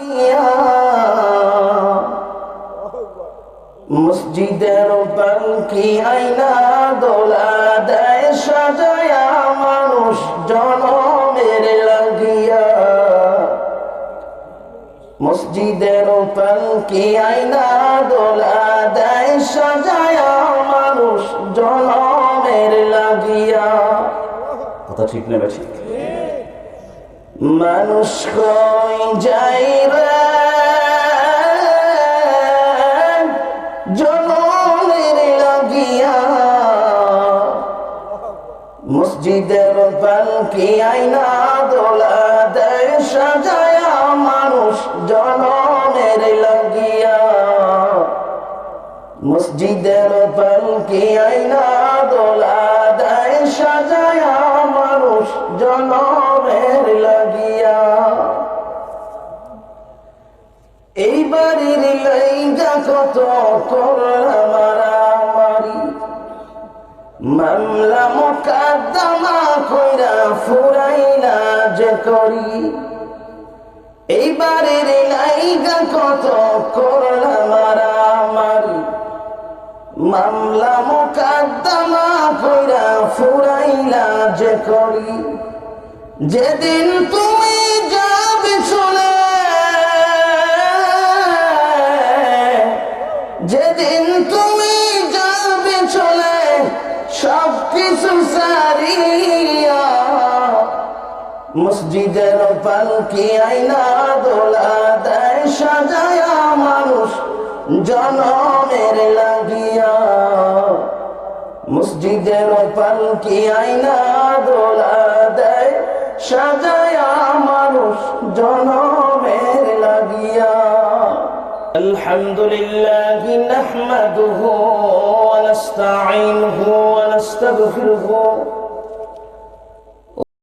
লাগিয়া মসজিদের পালকি আইনা দোলা দেয় সাজায়া মানুষ জনমের লাগিয়া মসজিদের পালকি আইনা দোলা দেয় সাজায়া মানুষ জনমের লাগিয়া। কথা ঠিক না বেঠিক? মানুষ কই যাই রে জনমের লাগিয়া মসজিদের পালকি আইনা দোলা দেয় সাজায়া মানুষ জনমের লাগিয়া মসজিদের পালকি আইনা দোলা দেয় সাজায়া মানুষ জনমের লাগিয়া। এই বাড়ির লাইগা কত করলাম মারামারি মামলা মোকদ্দমা কইরা ফুরাইলা যে করি এই বাড়ির লাইগা কত করলাম মারামারি মামলা মোকদ্দমা কইরা ফুরাইলা যে করি যেদিন তুমি যাবে চলে যেদিন তুমি যাবে চলে সবকিছু সারিয়া মসজিদের পালকি আইনা দোলা দেয় সাজায়া মানুষ জনমের লাগিয়া মসজিদের পালকি আইনা দোলা দেয় সাজায়া মানুষ জনমের লাগিয়া। আলহামদুলিল্লাহ নাহমাদুহু ওয়া নাস্তাঈনুহু ওয়া নাস্তাগফিরুহু